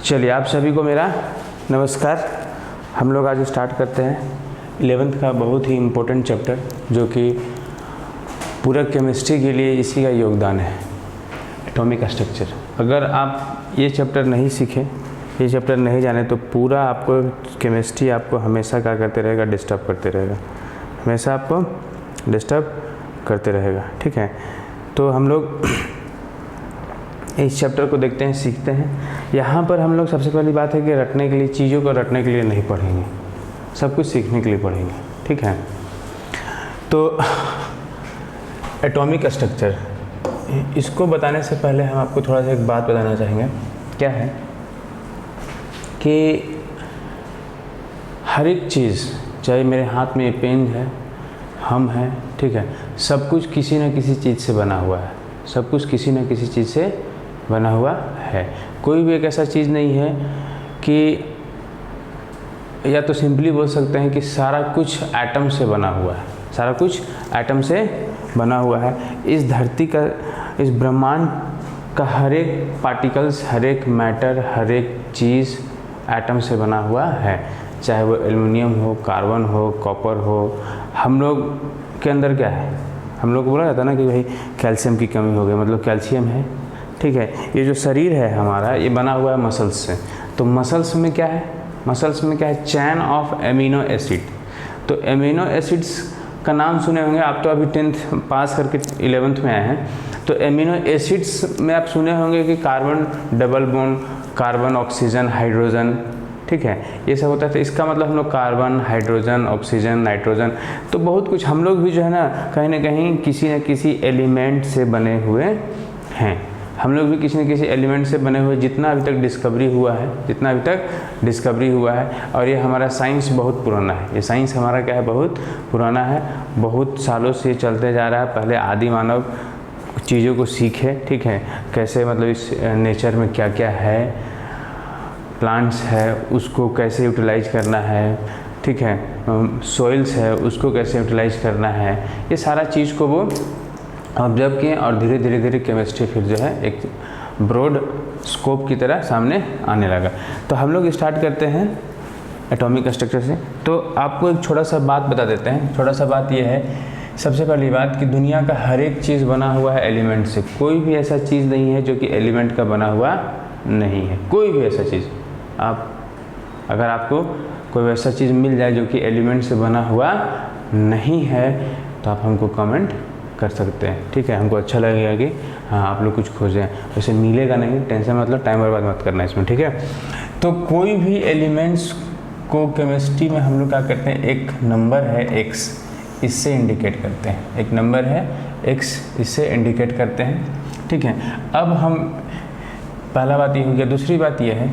चलिए आप सभी को मेरा नमस्कार। हम लोग आज स्टार्ट करते हैं 11th का बहुत ही इम्पोर्टेंट चैप्टर, जो कि पूरा केमिस्ट्री के लिए इसी का योगदान है, एटॉमिक स्ट्रक्चर। अगर आप ये चैप्टर नहीं सीखें, ये चैप्टर नहीं जाने, तो पूरा आपको केमिस्ट्री आपको हमेशा क्या करते रहेगा, डिस्टर्ब करते रहेगा, हमेशा आपको डिस्टर्ब करते रहेगा। ठीक है, तो हम लोग इस चैप्टर को देखते हैं, सीखते हैं। यहाँ पर हम लोग सबसे पहली बात है कि रटने के लिए, चीज़ों को रटने के लिए नहीं पढ़ेंगे, सब कुछ सीखने के लिए पढ़ेंगे। ठीक है, तो एटॉमिक स्ट्रक्चर, इसको बताने से पहले हम आपको थोड़ा सा एक बात बताना चाहेंगे। क्या है कि हर एक चीज़, चाहे मेरे हाथ में ये पेन है, हम हैं, ठीक है, सब कुछ किसी न किसी चीज़ से बना हुआ है, सब कुछ किसी न किसी चीज़ से बना हुआ है। कोई भी एक ऐसा चीज़ नहीं है कि, या तो सिंपली बोल सकते हैं कि सारा कुछ एटम से बना हुआ है, सारा कुछ एटम से बना हुआ है। इस धरती का, इस ब्रह्मांड का हर एक पार्टिकल्स, हर एक मैटर, हर एक चीज़ एटम से बना हुआ है, चाहे वो एल्युमिनियम हो, कार्बन हो, कॉपर हो। हम लोग के अंदर क्या है, हम लोग को बोला जाता है ना कि भाई कैल्शियम की कमी हो गई, मतलब कैल्शियम है। ठीक है, ये जो शरीर है हमारा, ये बना हुआ है मसल्स से। तो मसल्स में क्या है, मसल्स में क्या है, चैन ऑफ एमिनो एसिड। तो एमिनो एसिड्स का नाम सुने होंगे आप, तो अभी 10th पास करके 11th में आए हैं। तो एमिनो एसिड्स में आप सुने होंगे कि carbon double bond, carbon oxygen hydrogen, ठीक है, ये सब होता है। तो इसका मतलब हम लोग कार्बन, हाइड्रोजन, ऑक्सीजन, नाइट्रोजन, तो बहुत कुछ हम लोग भी जो है ना कहीं किसी न किसी एलिमेंट से बने हुए हैं। हम लोग भी किसी न किसी एलिमेंट से बने हुए, जितना अभी तक डिस्कवरी हुआ है, जितना अभी तक डिस्कवरी हुआ है। और ये हमारा साइंस बहुत पुराना है, ये साइंस हमारा क्या है, बहुत पुराना है, बहुत सालों से चलते जा रहा है। पहले आदि मानव चीज़ों को सीखे, ठीक है, कैसे मतलब इस नेचर में क्या क्या है, प्लांट्स है उसको कैसे यूटिलाइज करना है, ठीक है, सॉइल्स है उसको कैसे यूटिलाइज करना है, ये सारा चीज़ को वो ऑब्जर्व किए। और धीरे धीरे केमिस्ट्री फिर जो है एक ब्रॉड स्कोप की तरह सामने आने लगा। तो हम लोग स्टार्ट करते हैं एटॉमिक स्ट्रक्चर से। तो आपको एक छोटा सा बात बता देते हैं। छोटा सा बात ये है, सबसे पहली बात कि दुनिया का हर एक चीज़ बना हुआ है एलिमेंट से। कोई भी ऐसा चीज़ नहीं है जो कि एलिमेंट का बना हुआ नहीं है, कोई भी ऐसा चीज़। आप अगर आपको कोई वैसा चीज़ मिल जाए जो कि एलिमेंट से बना हुआ नहीं है, तो आप हमको कमेंट कर सकते हैं। ठीक है, हमको अच्छा लगेगा कि हाँ आप लोग कुछ खोजें। वैसे मिलेगा नहीं, टेंशन मतलब टाइम बर्बाद मत करना इसमें। ठीक है, तो कोई भी एलिमेंट्स को केमिस्ट्री में हम लोग क्या करते हैं, एक नंबर है x, इससे इंडिकेट करते हैं। एक नंबर है x, इससे इंडिकेट करते हैं। ठीक है, अब हम, पहला बात ये हो गया। दूसरी बात ये है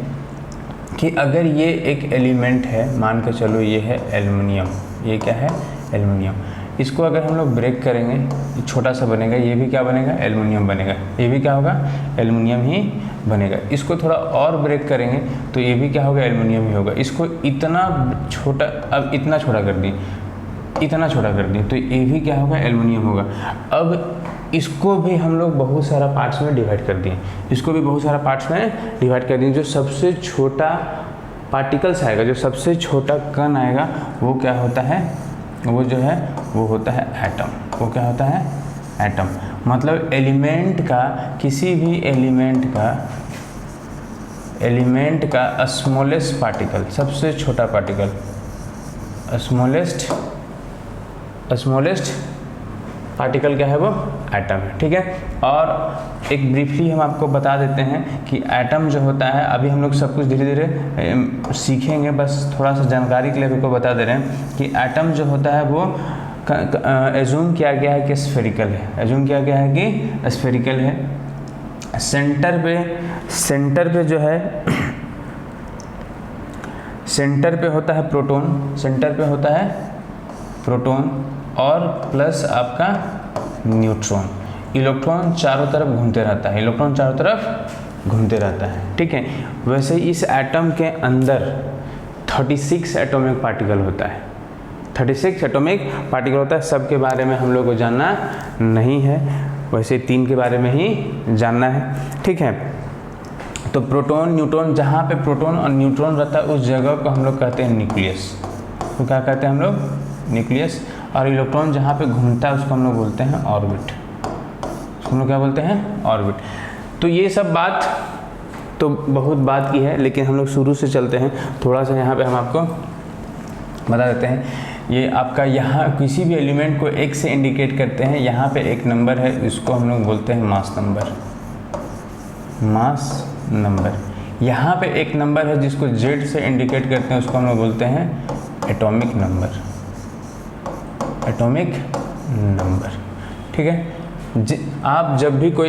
कि अगर ये एक एलिमेंट है, मान के चलो ये है एल्युमिनियम, ये क्या है, एल्युमिनियम। इसको अगर हम लोग ब्रेक करेंगे, छोटा सा बनेगा, ये भी क्या बनेगा, एल्युमिनियम बनेगा। ये भी क्या होगा, एल्युमिनियम ही बनेगा। इसको थोड़ा और ब्रेक करेंगे तो ये भी क्या होगा, एल्युमिनियम ही होगा। इसको इतना छोटा, अब इतना छोटा कर दी, इतना छोटा कर दी, तो ये भी क्या होगा, एल्युमिनियम होगा। अब इसको भी हम लोग बहुत सारा पार्ट्स में डिवाइड कर दिए, इसको भी बहुत सारा पार्ट्स में डिवाइड कर दिए। जो सबसे छोटा पार्टिकल्स आएगा, जो सबसे छोटा कण आएगा, वो क्या होता है, वो जो है वो होता है एटम। वो क्या होता है, एटम। मतलब एलिमेंट का, किसी भी एलिमेंट का स्मॉलेस्ट पार्टिकल, सबसे छोटा पार्टिकल, स्मॉलेस्ट पार्टिकल क्या है, वो एटम है। ठीक है, और एक ब्रीफली हम आपको बता देते हैं कि एटम जो होता है, अभी हम लोग सब कुछ धीरे धीरे सीखेंगे, बस थोड़ा सा जानकारी के लिए आपको बता दे रहे हैं कि एटम जो होता है वो एज्यूम किया गया है कि स्फेरिकल है। एज्यूम किया गया है कि स्फेरिकल है। सेंटर पे जो है, सेंटर पे होता है प्रोटॉन, सेंटर पे होता है प्रोटॉन, और प्लस आपका न्यूट्रॉन। इलेक्ट्रॉन चारों तरफ घूमते रहता है, इलेक्ट्रॉन चारों तरफ घूमते रहता है। ठीक है, वैसे इस एटम के अंदर 36 एटॉमिक पार्टिकल होता है, 36 एटॉमिक पार्टिकल होता है। सब के बारे में हम लोग को जानना नहीं है, वैसे 3 के बारे में ही जानना है। ठीक है, तो प्रोटॉन न्यूट्रॉन, जहाँ पे प्रोटॉन और न्यूट्रॉन रहता है उस जगह को हम लोग कहते हैं न्यूक्लियस। तो क्या कहते हैं हम लोग? न्यूक्लियस। और इलेक्ट्रॉन जहाँ पे घूमता है उसको हम लोग बोलते हैं ऑर्बिट। उसको हम लोग क्या बोलते हैं? ऑर्बिट। तो ये सब बात तो बहुत बात की है, लेकिन हम लोग शुरू से चलते हैं। थोड़ा सा यहाँ पे हम आपको बता देते हैं। ये आपका यहाँ किसी भी एलिमेंट को एक से इंडिकेट करते हैं। यहाँ पे एक नंबर है, इसको हम लोग बोलते हैं मास नंबर। Mass number. यहाँ पे एक नंबर है जिसको जेड से इंडिकेट करते हैं, उसको हम लोग बोलते हैं एटॉमिक नंबर। एटॉमिक नंबर, ठीक है। आप जब भी कोई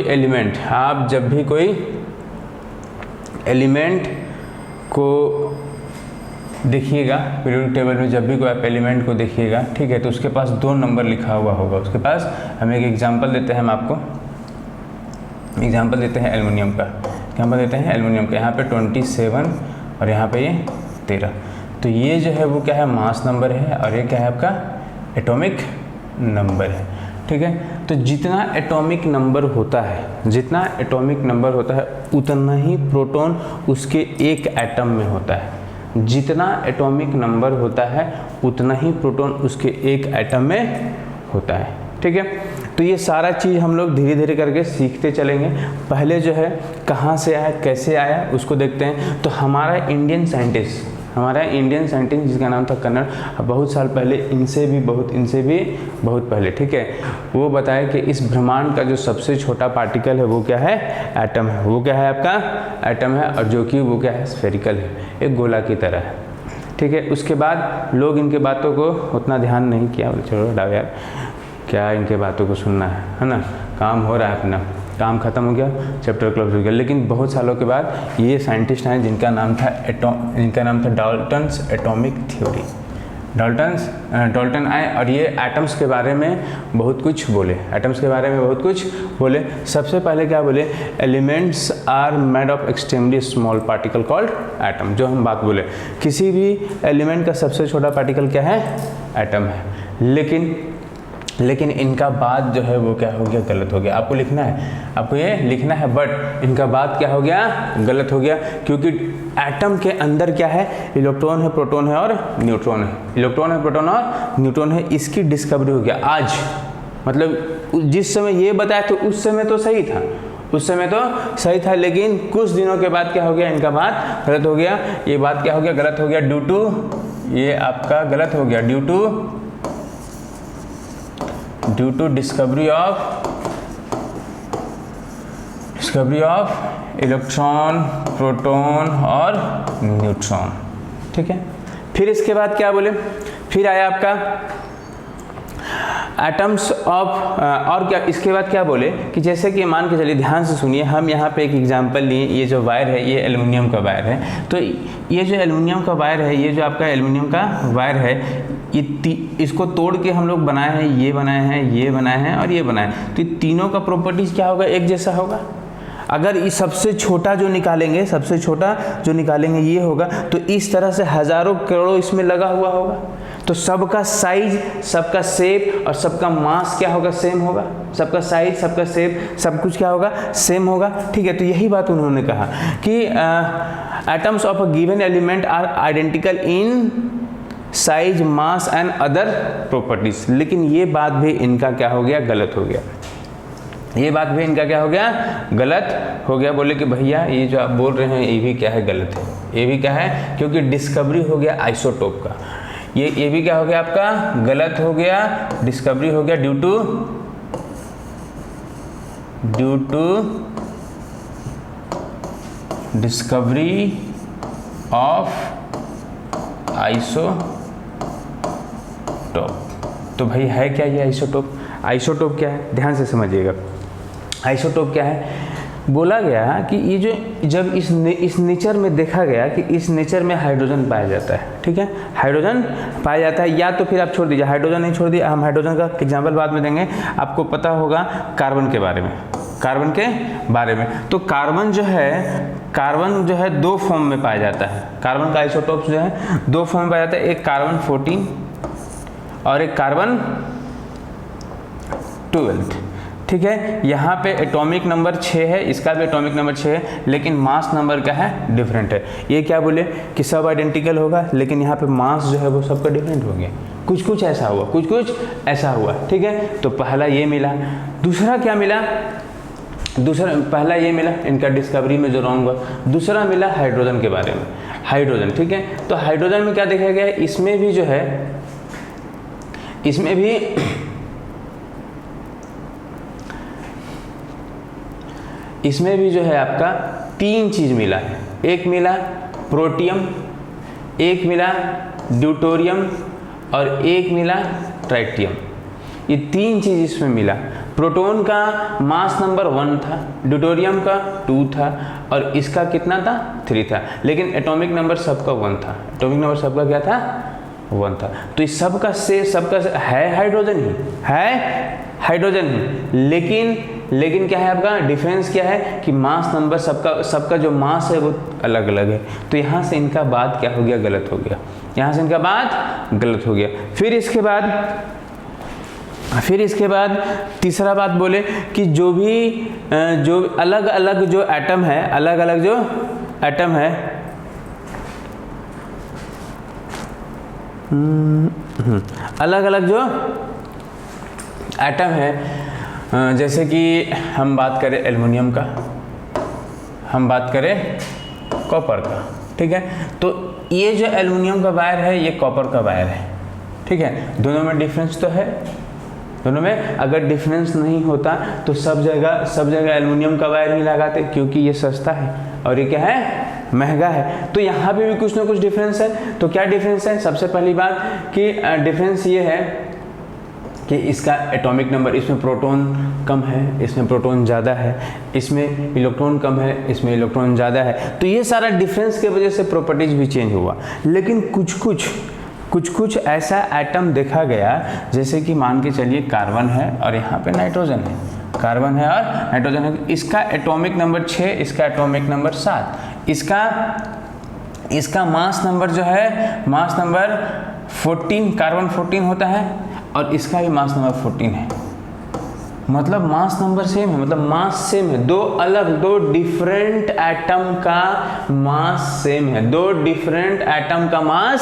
एलिमेंट को देखिएगा पीरियोडिक टेबल में, जब भी कोई आप एलिमेंट को देखिएगा, ठीक है, तो उसके पास 2 नंबर लिखा हुआ होगा उसके पास। हम एक एग्जांपल देते हैं, हम आपको एग्जांपल देते हैं एल्युमिनियम का। एग्जांपल देते हैं एल्युमिनियम का। यहाँ पे 27 और यहाँ पे ये 13। तो ये जो है वो क्या है? मास नंबर है, और ये क्या है? आपका एटॉमिक नंबर है, ठीक है। तो जितना एटॉमिक नंबर होता है उतना ही प्रोटॉन उसके एक एटम में होता है। जितना एटॉमिक नंबर होता है उतना ही प्रोटॉन उसके एक एटम में होता है, ठीक है। तो ये सारा चीज़ हम लोग धीरे धीरे करके सीखते चलेंगे। पहले जो है कहाँ से आया, कैसे आया, उसको देखते हैं। तो हमारा इंडियन साइंटिस्ट जिसका नाम था कन्नड़, बहुत साल पहले, इनसे भी बहुत पहले, ठीक है, वो बताया कि इस ब्रह्मांड का जो सबसे छोटा पार्टिकल है वो क्या है? एटम है। वो क्या है? आपका एटम है, और जो कि वो क्या है? स्फेरिकल है, एक गोला की तरह है, ठीक है। उसके बाद लोग इनके बातों को उतना ध्यान नहीं किया, बोले चलो डाओ यार, क्या इनके बातों को सुनना है ना, काम हो रहा है, अपना काम खत्म हो गया, चैप्टर क्लोज हो गया। लेकिन बहुत सालों के बाद ये साइंटिस्ट हैं जिनका नाम था डाल्टन्स एटॉमिक थ्योरी। डाल्टन आए और ये एटम्स के बारे में बहुत कुछ बोले। सबसे पहले क्या बोले? Elements are made of extremely small particle called atom. जो हम बात बोले, किसी भी एलिमेंट का सबसे छोटा पार्टिकल क्या है? एटम है। लेकिन इनका बात जो है वो क्या हो गया? गलत हो गया। आपको ये लिखना है, बट इनका बात क्या हो गया? गलत हो गया, क्योंकि एटम के अंदर क्या है? इलेक्ट्रॉन है, प्रोटॉन है और न्यूट्रॉन है। इलेक्ट्रॉन है, प्रोटॉन और न्यूट्रॉन है। इसकी डिस्कवरी हो गया आज। मतलब जिस समय ये बताया तो उस समय तो सही था, लेकिन कुछ दिनों के बाद क्या हो गया? इनका बात गलत हो गया। ये बात क्या हो गया? गलत हो गया ड्यू टू, ये आपका गलत हो गया due to discovery of electron, proton और न्यूट्रॉन, ठीक है। फिर इसके बाद क्या बोले? फिर आया आपका एटम्स ऑफ, और क्या इसके बाद क्या बोले कि जैसे कि मान के चलिए, ध्यान से सुनिए, हम यहाँ पे एक एग्जांपल लिए। ये जो वायर है ये एल्युमिनियम का वायर है। तो ये जो एल्युमिनियम का वायर है, ये जो आपका एल्युमिनियम का वायर है, ये इसको तोड़ के हम लोग बनाए हैं, ये बनाए हैं, ये बनाए हैं और ये बनाए हैं। तो तीनों का प्रॉपर्टीज क्या होगा? एक जैसा होगा। अगर इस सबसे छोटा जो निकालेंगे ये होगा, तो इस तरह से हजारों करोड़ों इसमें लगा हुआ होगा। तो सबका साइज, सबका शेप और सबका मास क्या होगा? सेम होगा। सबका साइज, सबका शेप, सब कुछ क्या होगा? सेम होगा, ठीक है। तो यही बात उन्होंने कहा कि atoms of a given element are identical in size, mass and other properties. लेकिन ये बात भी इनका क्या हो गया? गलत हो गया। गलत हो गया। बोले कि भैया ये जो आप बोल रहे हैं ये भी क्या है? गलत है। ये भी क्या है? क्योंकि डिस्कवरी हो गया आइसोटोप का। ये भी क्या हो गया? आपका गलत हो गया। डिस्कवरी हो गया due to discovery of isotope. तो भाई है क्या ये आइसोटोप? आइसोटोप क्या है? ध्यान से समझिएगा। आइसोटोप क्या है? बोला गया कि ये जो जब इस नेचर में देखा गया कि इस नेचर में हाइड्रोजन पाया जाता है, ठीक है, हाइड्रोजन पाया जाता है। या तो फिर आप छोड़ दीजिए, हाइड्रोजन नहीं छोड़ दिया, हम हाइड्रोजन का एग्जाम्पल बाद में देंगे। आपको पता होगा कार्बन के बारे में। तो कार्बन जो है 2 फॉर्म में पाया जाता है। कार्बन का आइसोटोप जो है 2 फॉर्म में पाया जाता है, एक कार्बन 14 और एक कार्बन 12, ठीक है। यहाँ पे एटॉमिक नंबर 6 है, इसका भी एटॉमिक नंबर 6 है, लेकिन मास नंबर क्या है, डिफरेंट है। ये क्या बोले कि सब आइडेंटिकल होगा, लेकिन यहाँ पे मास जो है वो सबका डिफरेंट हो गया, कुछ कुछ ऐसा हुआ, कुछ कुछ ऐसा हुआ, ठीक है। तो पहला ये मिला। दूसरा क्या मिला, दूसरा, पहला ये मिला इनका डिस्कवरी में जो रॉन्ग हुआ। दूसरा मिला हाइड्रोजन के बारे में, हाइड्रोजन, ठीक है। तो हाइड्रोजन में क्या देखा गया है, इसमें भी जो है, इसमें भी जो है आपका 3 चीज मिला है। एक मिला प्रोटियम, एक मिला ड्यूटोरियम और एक मिला ट्राइटियम। ये 3 चीज इसमें मिला। प्रोटॉन का मास नंबर 1 था, ड्यूटोरियम का 2 था और इसका कितना था, 3 था, लेकिन एटॉमिक नंबर सबका 1 था। एटॉमिक नंबर सबका क्या था, 1 था। तो इस सबका है हाइड्रोजन ही है, हाइड्रोजन ही, लेकिन क्या है आपका डिफरेंस क्या है कि मास नंबर सबका जो मास है वो अलग अलग है। तो यहाँ से इनका बात क्या हो गया, गलत हो गया, यहाँ से इनका बात गलत हो गया। फिर इसके बाद तीसरा बात बोले कि जो अलग अलग जो एटम है, अलग अलग जो एटम है, अलग अलग जो एटम है, जैसे कि हम बात करें एल्युमिनियम का, हम बात करें कॉपर का, ठीक है। तो ये जो एल्युमिनियम का वायर है ये कॉपर का वायर है, ठीक है। दोनों में डिफरेंस तो है, दोनों में अगर डिफरेंस नहीं होता तो सब जगह एल्युमिनियम का वायर ही लगाते, क्योंकि ये सस्ता है और ये क्या है, महंगा है। तो यहाँ पे भी कुछ ना कुछ डिफरेंस है। तो क्या डिफरेंस है, सबसे पहली बात कि डिफरेंस ये है कि इसका एटॉमिक नंबर, इसमें प्रोटॉन कम है, इसमें प्रोटॉन ज़्यादा है, इसमें इलेक्ट्रॉन कम है, इसमें इलेक्ट्रॉन ज़्यादा है। तो ये सारा डिफरेंस के वजह से प्रॉपर्टीज भी चेंज हुआ। लेकिन कुछ कुछ ऐसा एटम देखा गया, जैसे कि मान के चलिए कार्बन है और यहाँ पे नाइट्रोजन है, कार्बन है और नाइट्रोजन है। इसका एटॉमिक नंबर 6, इसका एटॉमिक नंबर 7, इसका मास नंबर जो है, मास नंबर 14, कार्बन 14 होता है और इसका भी मास नंबर 14 है। मतलब मास नंबर सेम है, मतलब मास सेम है। दो डिफरेंट एटम का मास सेम है, दो डिफरेंट एटम का मास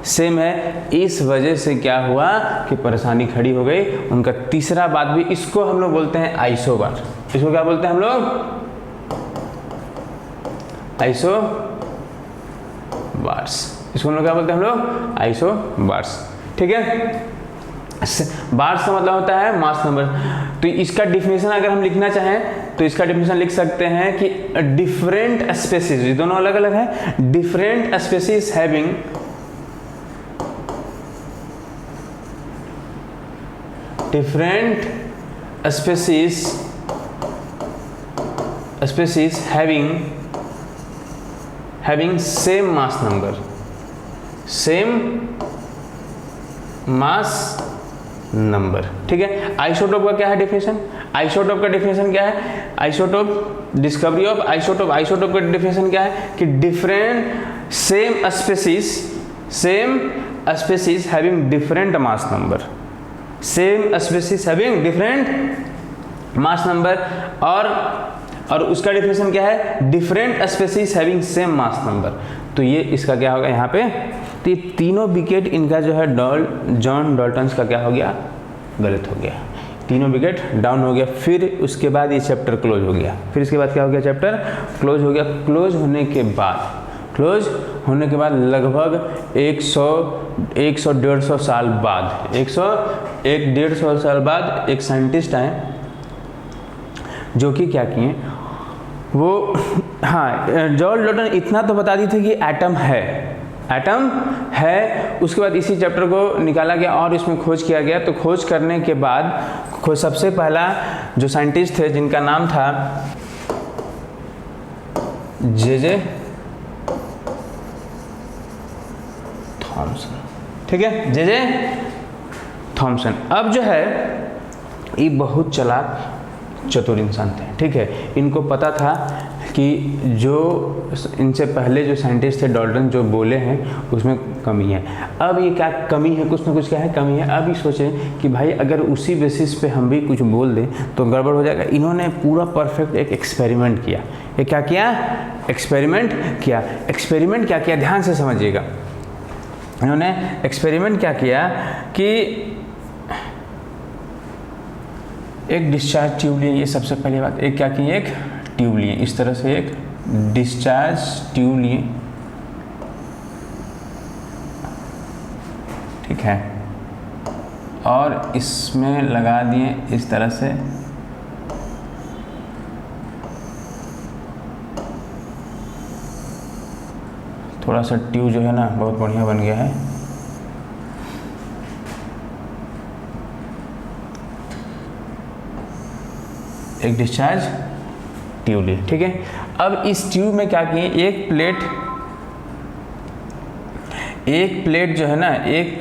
सेम है। इस वजह से क्या हुआ कि परेशानी खड़ी हो गई। उनका तीसरा बात भी, इसको हम लोग बोलते हैं आइसोबार। इसको क्या बोलते हैं हम लोग, आइसोबार्स। इसको हम लोग क्या बोलते हैं हम लोग, आइसोबार्स, ठीक है। बार्स का मतलब होता है मास नंबर। तो इसका डिफिनेशन अगर हम लिखना चाहें तो इसका डिफिनेशन लिख सकते हैं कि डिफरेंट स्पेसीज, दोनों अलग अलग है, different species having different species having same mass number, same mass number, ठीक है। आइसोटोप का क्या है डिफिनेशन, आइसोटोप का डिफिनेशन क्या है, isotope, discovery of isotope. Isotope का डिफिनेशन क्या है कि different same species having different mass number, same species having different mass number. और उसका डिफिनेशन क्या है, different species having same mass number. तो ये इसका क्या होगा यहाँ पे, तो ये तीनों विकेट इनका जो है जॉन डाल्टन का क्या हो गया, गलत हो गया, तीनों विकेट डाउन हो गया। फिर उसके बाद ये चैप्टर क्लोज हो गया। फिर इसके बाद क्या हो गया, चैप्टर क्लोज हो गया। क्लोज होने के बाद लगभग 100-150 साल बाद, 100-150 साल बाद एक साइंटिस्ट आए जो कि क्या किए वो, हाँ, जॉन डाल्टन इतना तो बता दी थी कि एटम है। उसके बाद इसी चैप्टर को निकाला गया और इसमें खोज किया गया। तो खोज करने के बाद सबसे पहला जो साइंटिस्ट थे जिनका नाम था जे थॉमसन, ठीक है, जे थॉमसन। अब जो है ये बहुत चालाक चतुर इंसान थे, ठीक है। इनको पता था कि जो इनसे पहले जो साइंटिस्ट थे डाल्टन जो बोले हैं उसमें कमी है। अब ये क्या कमी है, कुछ ना कुछ क्या है कमी है। अब ये सोचें कि भाई अगर उसी बेसिस पे हम भी कुछ बोल दें तो गड़बड़ हो जाएगा। इन्होंने पूरा परफेक्ट एक एक्सपेरिमेंट किया। ये क्या किया, एक्सपेरिमेंट किया। एक्सपेरिमेंट क्या किया, ध्यान से समझिएगा। इन्होंने एक्सपेरिमेंट क्या किया कि एक डिस्चार्ज ट्यूब लिए, ये सबसे पहली बात। एक क्या किए, एक ट्यूब लिए, इस तरह से एक डिस्चार्ज ट्यूब लिए, ठीक है, और इसमें लगा दिए इस तरह से थोड़ा सा ट्यूब जो है ना बहुत बढ़िया बन गया है। एक डिस्चार्ज ट्यूब ली, ठीक है। अब इस ट्यूब में क्या किए, एक प्लेट जो है ना, एक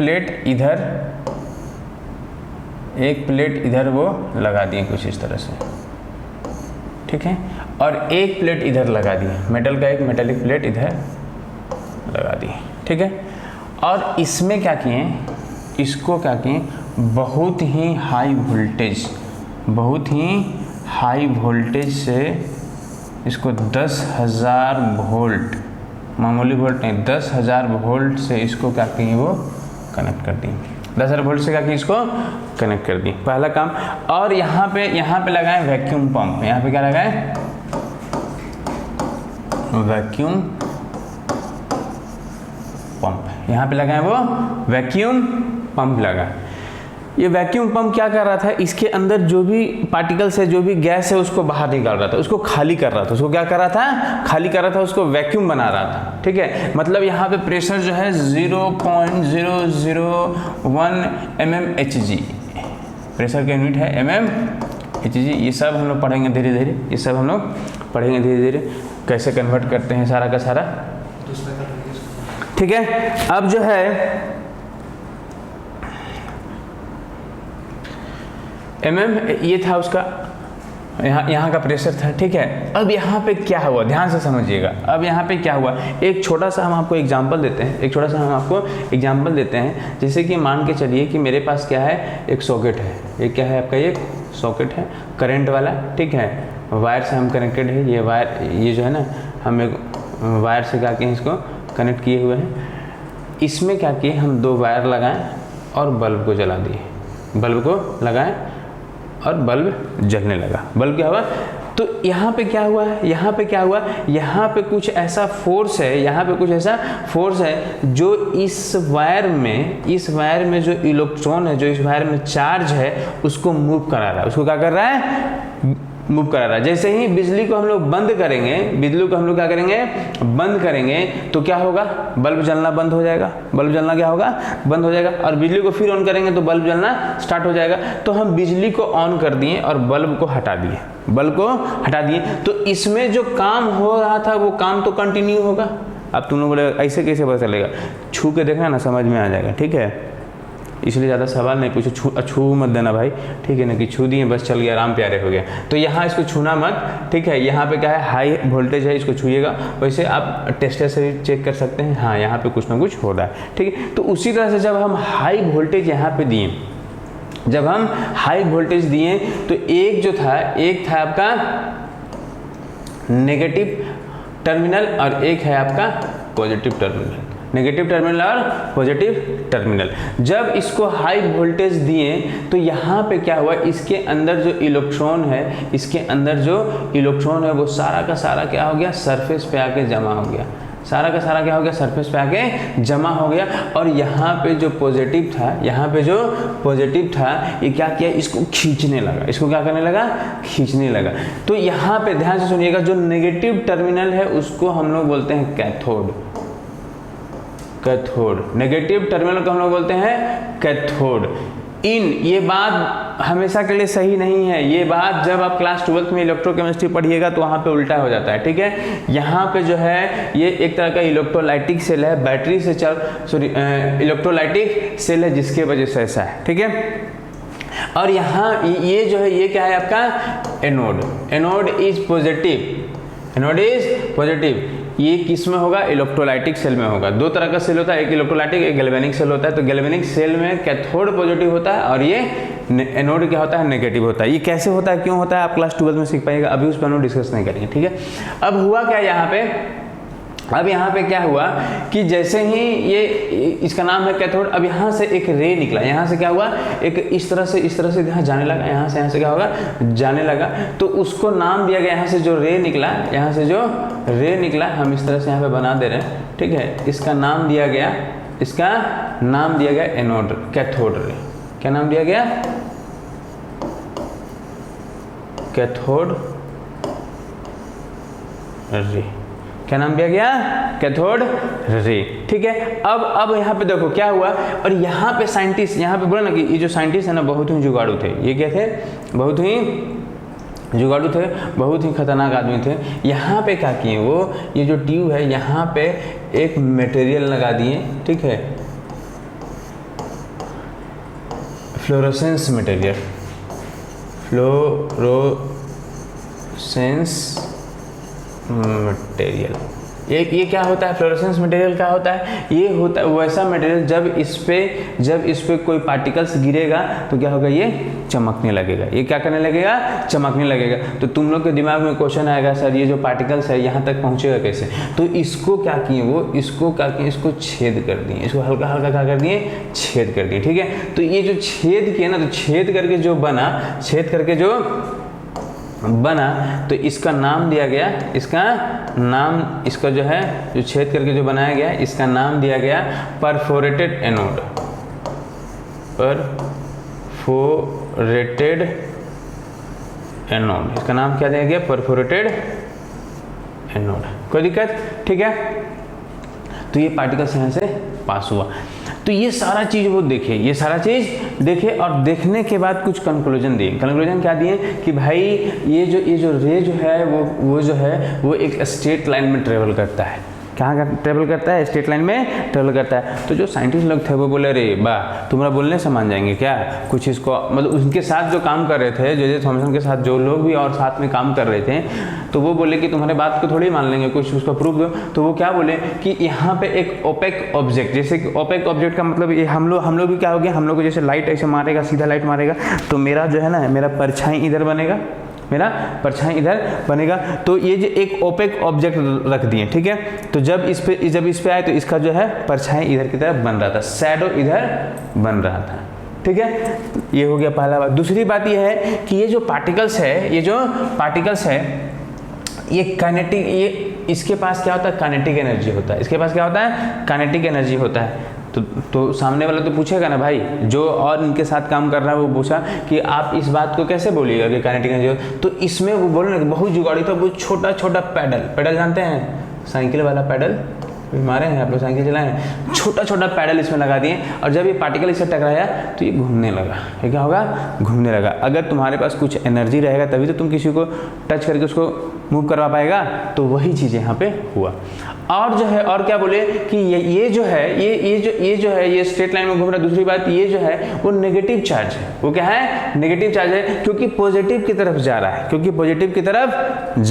प्लेट इधर वो लगा दिए कुछ इस तरह से, ठीक है, और एक प्लेट इधर लगा दिए, मेटल का एक मेटेलिक प्लेट इधर लगा दिए, ठीक है। और इसमें क्या किए, इसको क्या किए, बहुत ही हाई वोल्टेज से इसको 10,000 वोल्ट, मामूली वोल्ट नहीं, 10,000 वोल्ट से इसको क्या किए, वो कनेक्ट कर दिए। 10,000 वोल्ट से क्या किए, इसको कनेक्ट कर दिए, पहला काम। और यहाँ पे लगाएं वैक्यूम पंप। यहाँ पे क्या लगाएं, वैक्यूम पंप। यहाँ पे लगाएं वो वैक्यूम पंप लगा। ये वैक्यूम पंप क्या कर रहा था, इसके अंदर जो भी पार्टिकल्स है, जो भी गैस है, उसको बाहर निकाल रहा था, उसको खाली कर रहा था। उसको क्या कर रहा था, खाली कर रहा था, उसको वैक्यूम बना रहा था, ठीक है। मतलब यहाँ पे प्रेशर जो है 0.001 mmHg, प्रेशर का यूनिट है mmHg। ये सब हम लोग पढ़ेंगे धीरे धीरे, ये सब हम लोग पढ़ेंगे धीरे धीरे कैसे कन्वर्ट करते हैं सारा का सारा, ठीक है। अब जो है ये था उसका, यहाँ का प्रेशर था, ठीक है। अब यहाँ पे क्या हुआ, ध्यान से समझिएगा। अब यहाँ पे क्या हुआ, एक छोटा सा हम आपको एग्जांपल देते हैं, जैसे कि मान के चलिए कि मेरे पास क्या है, एक सॉकेट है। ये क्या है आपका, ये सॉकेट है करंट वाला, ठीक है, वायर से हम कनेक्टेड है। ये वायर, ये जो है ना, हम एक वायर से क्या किए, इसको कनेक्ट किए हुए हैं। इसमें क्या किए, हम 2 वायर लगाएं और बल्ब को जला दिए, बल्ब को लगाएं और बल्ब जलने लगा। बल्ब क्या हुआ, तो यहाँ पे क्या हुआ है, यहाँ पे कुछ ऐसा फोर्स है, जो इस वायर में जो इलेक्ट्रॉन है, जो इस वायर में चार्ज है, उसको मूव करा रहा है। उसको क्या कर रहा है, मूव करा रहा है। जैसे ही बिजली को हम लोग बंद करेंगे, क्या करेंगे, बंद करेंगे, तो क्या होगा, बल्ब जलना बंद हो जाएगा। बल्ब जलना क्या होगा, बंद हो जाएगा। और बिजली को फिर ऑन करेंगे तो बल्ब जलना स्टार्ट हो जाएगा। तो हम बिजली को ऑन कर दिए और बल्ब को हटा दिए, तो इसमें जो काम हो रहा था वो काम तो कंटिन्यू होगा। अब तुम लोग बोले ऐसे कैसे पता चलेगा, छू के देखना ना, समझ में आ जाएगा, ठीक है। इसलिए ज़्यादा सवाल नहीं पूछो, छू मत देना भाई, ठीक है ना, कि छू दिए बस चल गया, आराम प्यारे हो गया। तो यहाँ इसको छूना मत, ठीक है। यहाँ पे क्या है, हाई वोल्टेज है, इसको छूइएगा। वैसे आप टेस्टर से भी चेक कर सकते हैं, हाँ यहाँ पे कुछ ना कुछ हो रहा है, ठीक है। तो उसी तरह से जब हम हाई वोल्टेज यहाँ पे दिए, तो एक था आपका नेगेटिव टर्मिनल और एक है आपका पॉजिटिव टर्मिनल, नेगेटिव टर्मिनल और पॉजिटिव टर्मिनल। जब इसको हाई वोल्टेज दिए तो यहाँ पे क्या हुआ, इसके अंदर जो इलेक्ट्रॉन है, वो सारा का सारा क्या हो गया, सरफेस पे आके जमा हो गया। सरफेस पे आके जमा हो गया। और यहाँ पे जो पॉजिटिव था, ये क्या किया, इसको खींचने लगा। इसको क्या करने लगा, खींचने लगा। तो यहाँ पे ध्यान से सुनिएगा, जो नेगेटिव टर्मिनल है उसको हम लोग बोलते हैं कैथोड। नेगेटिव टर्मिनल को हम लोग बोलते हैं कैथोड। ये बात हमेशा के लिए सही नहीं है। ये बात जब आप क्लास 12th में इलेक्ट्रोकेमिस्ट्री पढ़िएगा तो वहाँ पे उल्टा हो जाता है, ठीक है। यहाँ पे जो है ये एक तरह का इलेक्ट्रोलाइटिक सेल है, बैटरी से इलेक्ट्रोलाइटिक सेल है, जिसके वजह से ऐसा है, ठीक है। और यहाँ ये जो है, ये क्या है आपका anode. Anode is positive, anode is positive. ये किस में होगा? इलेक्ट्रोलाइटिक सेल में होगा। दो तरह का सेल होता है, एक इलेक्ट्रोलाइटिक, एक गैल्वेनिक सेल होता है। तो गैल्वेनिक सेल में कैथोड पॉजिटिव होता है और ये एनोड क्या होता है? नेगेटिव होता है। ये कैसे होता है, क्यों होता है, आप क्लास 12 में सीख पाइएगा, अभी उस पर हम डिस्कस नहीं करेंगे, ठीक है। अब हुआ क्या यहाँ पे, अब यहाँ पे क्या हुआ कि जैसे ही ये इसका नाम है कैथोड, अब यहाँ से एक रे निकला, यहाँ से क्या हुआ, एक इस तरह से यहाँ जाने लगा, यहाँ से क्या होगा, जाने लगा। तो उसको नाम दिया गया, यहाँ से जो रे निकला, यहाँ से जो रे निकला, हम इस तरह से यहाँ पे बना दे रहे हैं, ठीक है। इसका नाम दिया गया, इसका नाम दिया गया एनोड, कैथोड रे। क्या नाम दिया गया? Cathode ray. क्या नाम दिया गया? कैथोड रे, ठीक है। अब यहाँ पे देखो क्या हुआ, और यहाँ पे साइंटिस्ट, यहाँ पे बोला ना कि ये जो साइंटिस्ट है ना बहुत ही जुगाड़ू थे। ये क्या थे? बहुत ही जुगाड़ू थे, बहुत ही खतरनाक आदमी थे। यहाँ पे क्या किए वो, ये जो ट्यूब है यहाँ पे एक मटेरियल लगा दिए, ठीक है, फ्लोरोसेंस मटेरियल, फ्लोरोसेंस मटेरियल। ये क्या होता है? फ्लोरोसेंस मटेरियल क्या होता है? ये होता है वैसा मटेरियल जब इस पे कोई पार्टिकल्स गिरेगा तो क्या होगा, ये चमकने लगेगा। ये क्या करने लगेगा? चमकने लगेगा। तो तुम लोग के दिमाग में क्वेश्चन आएगा, सर ये जो पार्टिकल्स है यहाँ तक पहुँचेगा कैसे? तो इसको क्या किए वो, इसको क्या किए, इसको छेद कर दिए, इसको हल्का हल्का क्या कर दिए, छेद कर दिए, ठीक है। तो ये जो छेद किए ना, तो छेद करके जो बना, छेद करके जो बना, तो इसका नाम दिया गया, इसका नाम, इसका जो है जो छेद करके जो बनाया गया, इसका नाम दिया गया परफोरेटेड एनोड, परफोरेटेड एनोड। इसका नाम क्या दिया गया? Perforated anode. कोई दिक्कत? ठीक है। तो ये पार्टिकल्स यहाँ से पास हुआ। तो ये सारा चीज़ वो देखे, ये सारा चीज़ देखे, और देखने के बाद कुछ कंक्लूजन दिए। कंक्लूजन क्या दिए कि भाई ये जो रे जो है वो जो है वो एक स्ट्रेट लाइन में ट्रेवल करता है। कहाँ ट्रेवल करता है? स्ट्रेट लाइन में ट्रेवल करता है। तो जो साइंटिस्ट लोग थे वो बोले, अरे वाह, तुम्हारा बोलने से मान जाएंगे क्या? कुछ इसको मतलब उनके साथ जो काम कर रहे थे, जे थॉमसन के साथ जो लोग भी और साथ में काम कर रहे थे, तो वो बोले कि तुम्हारे बात को थोड़ी मान लेंगे, कुछ उसका प्रूफ दो। तो वो क्या बोले कि यहाँ पे एक ओपेक ऑब्जेक्ट, जैसे कि ओपेक ऑब्जेक्ट का मतलब ये हम लोग भी क्या हो गया, हम लोग को जैसे लाइट ऐसे मारेगा, सीधा लाइट मारेगा, तो मेरा जो है ना, मेरा परछाई इधर बनेगा, मेरा परछाई इधर बनेगा। तो ये जो एक ओपेक ऑब्जेक्ट रख दिए, ठीक है। तो जब इस पे आए तो इसका जो है परछाई इधर की तरफ बन रहा था, शैडो इधर बन रहा था, ठीक है। ये हो गया पहला बात। दूसरी बात ये है कि ये जो पार्टिकल्स है, ये काइनेटिक, ये इसके पास क्या होता है? काइनेटिक एनर्जी होता है। इसके पास क्या होता है? काइनेटिक एनर्जी होता है। तो सामने वाला तो पूछेगा ना भाई, जो और इनके साथ काम कर रहा है वो पूछा कि आप इस बात को कैसे बोलिएगा कि काइनेटिक एनर्जी। तो इसमें वो बोले ना कि बहुत जुगाड़ी था, वो छोटा छोटा पैडल जानते हैं, साइकिल वाला पैडल मारे हैं आप लोग, साइकिल चलाए हैं, छोटा छोटा पैडल इसमें लगा दिए, और जब ये पार्टिकल इसे टकराया तो ये घूमने लगा। ये क्या होगा? घूमने लगा। अगर तुम्हारे पास कुछ एनर्जी रहेगा तभी तो तुम किसी को टच करके उसको मूव करवा पाएगा। तो वही चीज़ यहाँ पे हुआ। और जो है, और क्या बोले कि ये जो है, ये स्ट्रेट लाइन में घूम रहा है। दूसरी बात, ये जो है वो नेगेटिव चार्ज है। वो क्या है? नेगेटिव चार्ज है, क्योंकि पॉजिटिव की तरफ जा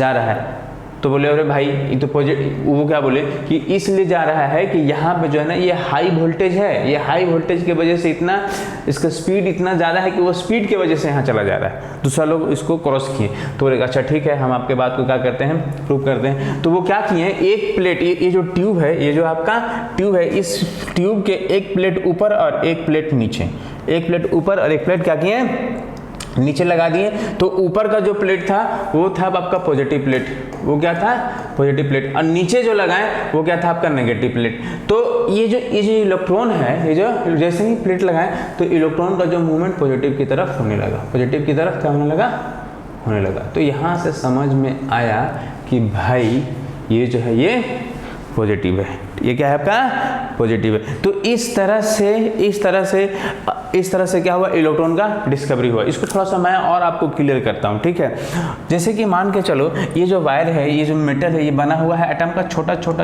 रहा है, तो बोले अरे भाई ये तो पॉजिटिव, वो क्या बोले कि इसलिए जा रहा है कि यहाँ पे जो है ना ये हाई वोल्टेज है, ये हाई वोल्टेज की वजह से इतना इसका स्पीड इतना ज़्यादा है कि वो स्पीड की वजह से यहाँ चला जा रहा है। दूसरा लोग इसको क्रॉस किए, तो बोले अच्छा ठीक है, हम आपके बात को क्या करते हैं, प्रूव करते हैं। तो वो क्या किए, एक प्लेट, ये जो ट्यूब है, ये जो आपका ट्यूब है, इस ट्यूब के एक प्लेट ऊपर और एक प्लेट नीचे, एक प्लेट ऊपर और एक प्लेट क्या किए, नीचे लगा दिए। तो ऊपर का जो प्लेट था वो था आपका पॉजिटिव प्लेट, वो क्या था? Positive plate. और नीचे जो लगाए वो क्या था? आपका नेगेटिव प्लेट। तो ये जो इलेक्ट्रॉन है, ये जो जैसे ही प्लेट लगाए तो इलेक्ट्रॉन का जो मूवमेंट पॉजिटिव की तरफ होने लगा, पॉजिटिव की तरफ क्या होने लगा। तो यहाँ से समझ में आया कि भाई ये जो है ये पॉजिटिव है, ये क्या है आपका? पॉजिटिव है। तो इस तरह से क्या हुआ? इलेक्ट्रॉन का डिस्कवरी हुआ। इसको थोड़ा सा मैं और आपको क्लियर करता हूँ, ठीक है। जैसे कि मान के चलो ये जो वायर है, ये जो मेटल है, ये बना हुआ है एटम का, छोटा छोटा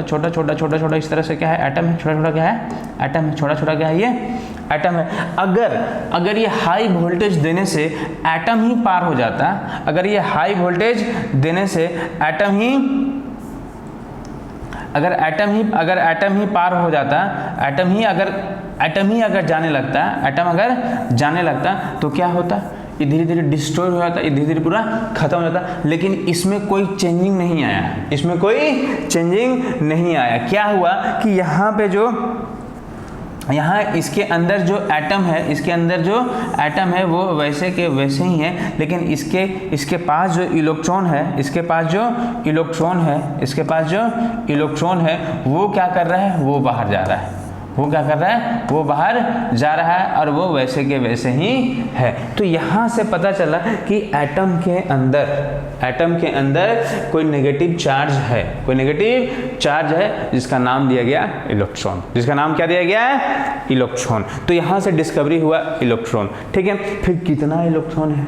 इस तरह से क्या है? एटम है। छोटा क्या है? एटम है। छोटा क्या है? ये एटम है। अगर ये हाई वोल्टेज देने से एटम ही पार हो जाता, अगर ये हाई वोल्टेज देने से एटम ही अगर एटम ही पार हो जाता, एटम ही अगर जाने लगता तो क्या होता, ये धीरे धीरे डिस्ट्रॉय हो जाता, ये धीरे धीरे पूरा खत्म हो जाता। लेकिन इसमें कोई चेंजिंग नहीं आया, क्या हुआ कि यहाँ इसके अंदर जो एटम है वो वैसे के वैसे ही है, लेकिन इसके पास जो इलेक्ट्रॉन है वो क्या कर रहा है, वो बाहर जा रहा है, और वो वैसे के वैसे ही है। तो यहाँ से पता चला कि एटम के अंदर कोई नेगेटिव चार्ज है जिसका नाम दिया गया इलेक्ट्रॉन, इलेक्ट्रॉन। तो यहाँ से डिस्कवरी हुआ इलेक्ट्रॉन, ठीक है। फिर कितना इलेक्ट्रॉन है,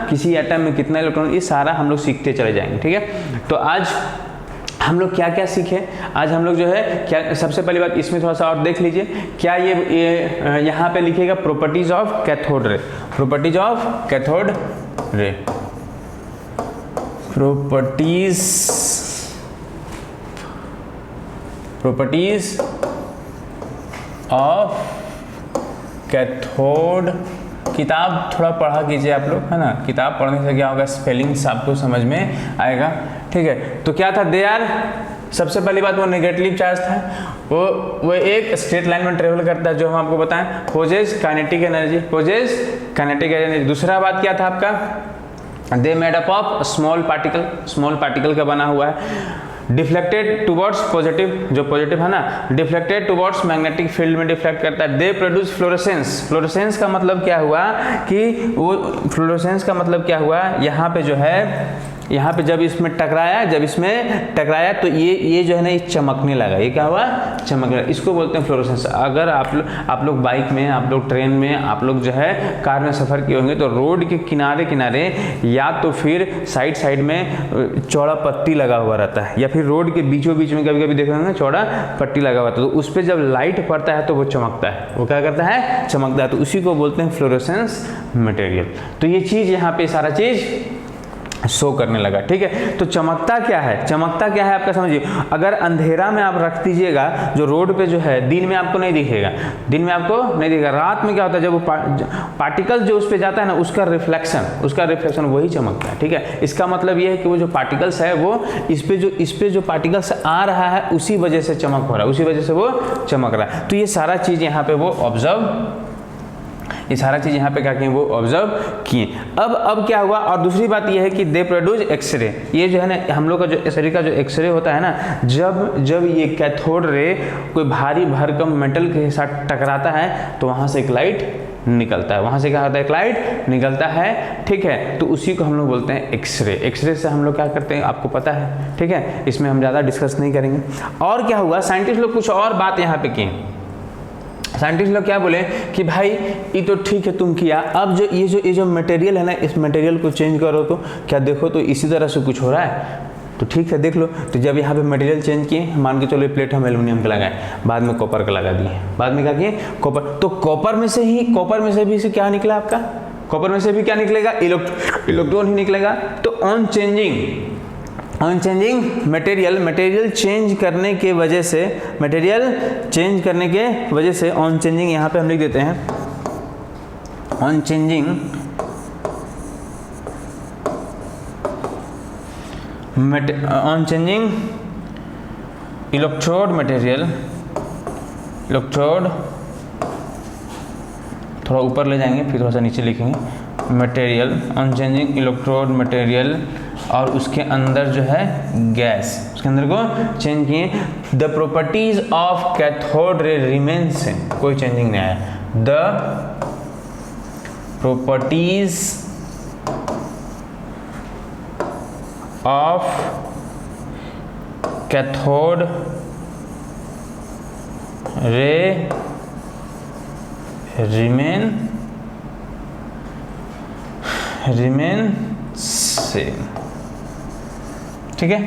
किसी एटम में कितना इलेक्ट्रॉन, ये सारा हम लोग सीखते चले जाएंगे, ठीक है। तो आज हम लोग क्या क्या सीखे, आज हम लोग जो है क्या, सबसे पहली बात इसमें थोड़ा सा और देख लीजिए, क्या ये यहाँ पे लिखेगा properties of cathode ray, properties of cathode. किताब थोड़ा पढ़ा कीजिए आप लोग, है ना, किताब पढ़ने से क्या होगा, स्पेलिंग्स आपको समझ में आएगा, ठीक है। तो क्या था सबसे पहली बात वो नेगेटिव चार्ज था, वो एक स्ट्रेट लाइन में ट्रेवल करता है, जो हम आपको बताएं पोजेस काइनेटिक एनर्जी। दूसरा बात क्या था आपका, they made up of small particle का बना हुआ है। डिफ्लेक्टेड टुवर्ड्स पॉजिटिव, जो पॉजिटिव है ना, डिफ्लेक्टेड टुवर्ड्स मैग्नेटिक फील्ड में डिफ्लेक्ट करता है। दे प्रोड्यूस फ्लोरेसेंस का मतलब क्या हुआ यहाँ पे जो है, यहाँ पे जब इसमें टकराया तो ये जो है ना, ये चमकने लगा, ये क्या हुआ, चमकने लगा, इसको बोलते हैं फ्लोरेसेंस। अगर आप लोग बाइक में, आप लोग ट्रेन में, आप लोग जो है कार में सफ़र किए होंगे, तो रोड के किनारे या तो फिर साइड में चौड़ा पट्टी लगा हुआ रहता है, या फिर रोड के बीचों बीच में कभी देखे होंगे चौड़ा पट्टी लगा हुआ था, तो उस पर जब लाइट पड़ता है तो वो चमकता है, वो क्या करता है, चमकता है। तो उसी को बोलते हैं फ्लोरेसेंस मटेरियल। तो ये चीज़ यहाँ पे सारा चीज़ शो करने लगा, ठीक है। तो चमकता क्या है आपका समझिए, अगर अंधेरा में आप रख दीजिएगा, जो रोड पे जो है, दिन में आपको नहीं दिखेगा, रात में क्या होता है, जब वो पार्टिकल जो उस पे जाता है ना, उसका रिफ्लेक्शन वही चमकता है, ठीक है। इसका मतलब ये है कि वो जो पार्टिकल्स है वो इस पे जो पार्टिकल्स आ रहा है, उसी वजह से चमक हो रहा है, उसी वजह से वो चमक रहा है। तो ये सारा चीज़ यहाँ पे वो क्या किए, वो ऑब्जर्व किए। अब क्या हुआ, और दूसरी बात ये है कि दे प्रोड्यूस एक्सरे। ये जो है ना, हम लोग का जो शरीर का जो एक्सरे होता है ना, जब ये कैथोड रे कोई भारी भरकम मेटल के साथ टकराता है, तो वहाँ से एक लाइट निकलता है, निकलता है, ठीक है। तो उसी को हम लोग बोलते हैं एक्सरे से हम लोग क्या करते हैं, आपको पता है, ठीक है। इसमें हम ज़्यादा डिस्कस नहीं करेंगे। और क्या हुआ, साइंटिस्ट लोग कुछ और बात यहाँ पे किए। साइंटिस्ट लोग क्या बोले कि भाई ये तो ठीक है तुम किया, अब जो ये जो मटेरियल है ना, इस मटेरियल को चेंज करो, तो क्या देखो तो इसी तरह से कुछ हो रहा है, तो ठीक है देख लो। तो जब यहाँ पे मटेरियल चेंज किए, मान के चलो ये प्लेट हम एल्युमिनियम का लगाए, बाद में कॉपर का लगा दिए, बाद में क्या किए, कॉपर। तो कॉपर में से भी क्या निकला आपका, कॉपर में से भी क्या निकलेगा, इलेक्ट्रॉन ही निकलेगा। तो ऑन चेंजिंग मटेरियल चेंज करने के वजह से, ऑन चेंजिंग यहाँ पे हम लिख देते हैं, ऑन चेंजिंग इलेक्ट्रोड मटेरियल, थोड़ा ऊपर ले जाएंगे फिर थोड़ा सा नीचे लिखेंगे, material, on changing electrode material, और उसके अंदर जो है गैस, उसके अंदर को चेंज किए। The properties of cathode ray remain same, कोई चेंजिंग नहीं आया। The properties of cathode ray remain same, ठीक है।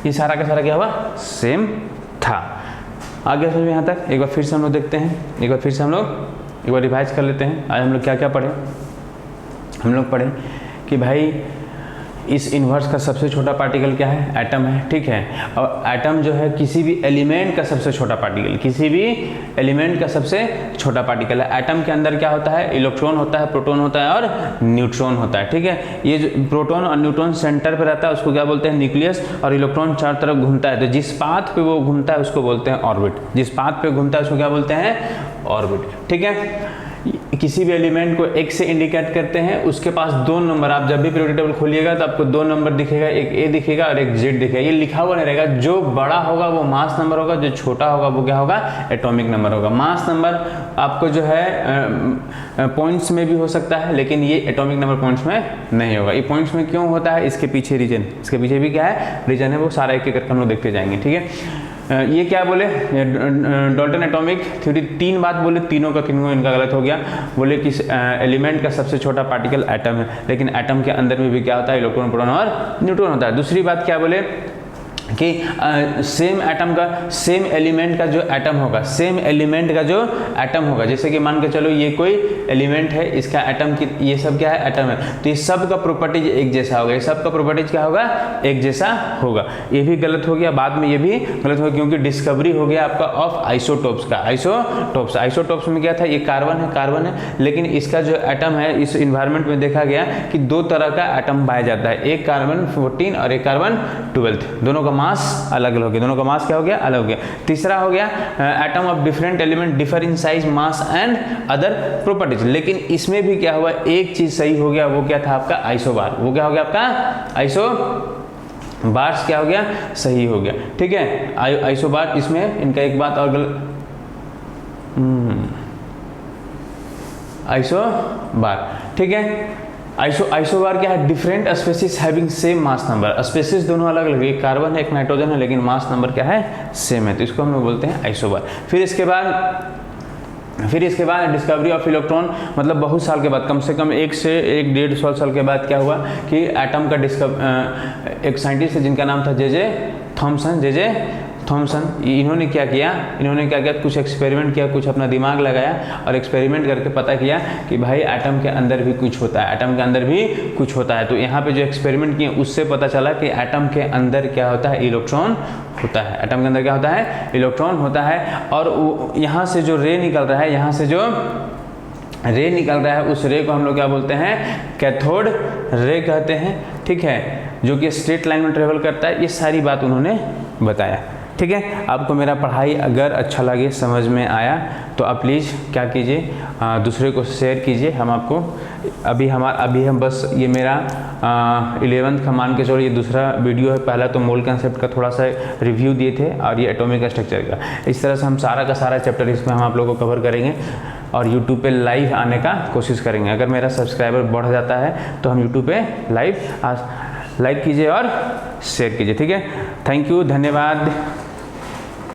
ये सारा का सारा क्या हुआ, सेम था। आगे समझ में यहाँ तक, एक बार फिर से हम लोग देखते हैं, एक बार रिवाइज कर लेते हैं। आज हम लोग क्या क्या पढ़े, हम लोग पढ़े कि भाई इस इन्वर्स का सबसे छोटा पार्टिकल क्या है? एटम है, ठीक है। और एटम जो है किसी भी एलिमेंट का सबसे छोटा पार्टिकल, किसी भी एलिमेंट का सबसे छोटा पार्टिकल है। एटम के अंदर क्या होता है? इलेक्ट्रॉन होता है, प्रोटॉन होता है और न्यूट्रॉन होता है, ठीक है। ये जो प्रोटॉन और न्यूट्रॉन सेंटर पे रहता है उसको क्या बोलते हैं? न्यूक्लियस। और इलेक्ट्रॉन चारों तरफ घूमता है, तो जिस पाथ पे वो घूमता है उसको बोलते हैं ऑर्बिट। जिस पाथ पे घूमता है उसको क्या बोलते हैं? ऑर्बिट, ठीक है। किसी भी एलिमेंट को एक से इंडिकेट करते हैं, उसके पास 2 नंबर, आप जब भी पीरियोडिक टेबल खोलिएगा तो आपको 2 नंबर दिखेगा, एक ए दिखेगा और एक जेड दिखेगा। ये लिखा हुआ नहीं रहेगा, जो बड़ा होगा वो मास नंबर होगा, जो छोटा होगा वो क्या होगा? एटॉमिक नंबर होगा। मास नंबर आपको जो है पॉइंट्स में भी हो सकता है, लेकिन ये एटॉमिक नंबर पॉइंट्स में नहीं होगा। ये पॉइंट्स में क्यों होता है? इसके पीछे रीजन, इसके पीछे भी क्या है? रीजन है, वो सारा एक एक करके हम लोग देखते जाएंगे, ठीक है। ये क्या बोले? डाल्टन एटॉमिक थ्योरी 3 बात बोले, तीनों का किनको इनका गलत हो गया। बोले कि एलिमेंट का सबसे छोटा पार्टिकल एटम है, लेकिन एटम के अंदर में भी क्या होता है? इलेक्ट्रॉन, प्रोटॉन और न्यूट्रॉन होता है। दूसरी बात क्या बोले कि सेम एटम का, सेम एलिमेंट का जो एटम होगा, सेम एलिमेंट का जो एटम होगा, जैसे कि मान के चलो ये कोई एलिमेंट है, इसका एटम की, ये सब क्या है? एटम है, तो ये सब का प्रॉपर्टीज एक जैसा होगा। ये सब का प्रॉपर्टीज क्या होगा? एक जैसा होगा। ये भी गलत हो गया, बाद में ये भी गलत हो गया, क्योंकि डिस्कवरी हो गया आपका ऑफ आइसोटोप्स का। आइसोटोप्स में क्या था? ये कार्बन है, लेकिन इसका जो एटम है इस इन्वायरमेंट में देखा गया कि 2 तरह का एटम पाया जाता है, एक कार्बन 14 और एक कार्बन 12। दोनों का मास अलग अलग हो गया, दोनों का मास क्या हो गया? अलग हो गया। तीसरा हो गया atom of different element differ in size, mass and other properties. लेकिन इसमें भी क्या हुआ? एक चीज सही हो गया, वो क्या था? आपका आइसोबार। वो क्या हो गया? आपका आइसोबार्स क्या हो गया? सही हो गया, ठीक है। आइसोबार, इसमें इनका एक बात और गलत, आइसोबार, ठीक है। आइसोबार क्या है? Different species having same mass number. Species दोनों अलग अलग, एक कार्बन है एक नाइट्रोजन है, लेकिन मास नंबर क्या है? सेम है, तो इसको हम लोग बोलते हैं आइसोबार। फिर इसके बाद डिस्कवरी ऑफ इलेक्ट्रॉन, मतलब बहुत साल के बाद, कम से कम 1 से 1-1.5 साल के बाद क्या हुआ कि एटम का एक साइंटिस्ट है जिनका नाम था जे.जे. थॉमसन। इन्होंने क्या किया? कुछ एक्सपेरिमेंट किया, कुछ अपना दिमाग लगाया और एक्सपेरिमेंट करके पता किया कि भाई एटम के अंदर भी कुछ होता है, एटम के अंदर भी कुछ होता है। तो यहाँ पे जो एक्सपेरिमेंट किए उससे पता चला कि एटम के अंदर क्या होता है? इलेक्ट्रॉन होता है। एटम के अंदर क्या होता है? इलेक्ट्रॉन होता है। और यहाँ से जो रे निकल रहा है, उस रे को हम लोग क्या बोलते हैं? कैथोड रे कहते हैं, ठीक है, जो कि स्ट्रेट लाइन में ट्रेवल करता है। ये सारी बात उन्होंने बताया, ठीक है। आपको मेरा पढ़ाई अगर अच्छा लगे, समझ में आया, तो आप प्लीज़ क्या कीजिए? दूसरे को शेयर कीजिए। हम आपको अभी हम बस ये मेरा 11th का मान के चलो, ये दूसरा वीडियो है। पहला तो मोल कंसेप्ट का थोड़ा सा रिव्यू दिए थे और ये एटॉमिक स्ट्रक्चर का। इस तरह से हम सारा का सारा चैप्टर इसमें हम आप लोगों को कवर करेंगे और यूट्यूब पे लाइव आने का कोशिश करेंगे। अगर मेरा सब्सक्राइबर बढ़ जाता है तो हम यूट्यूब पे लाइव कीजिए और शेयर कीजिए, ठीक है। थैंक यू, धन्यवाद।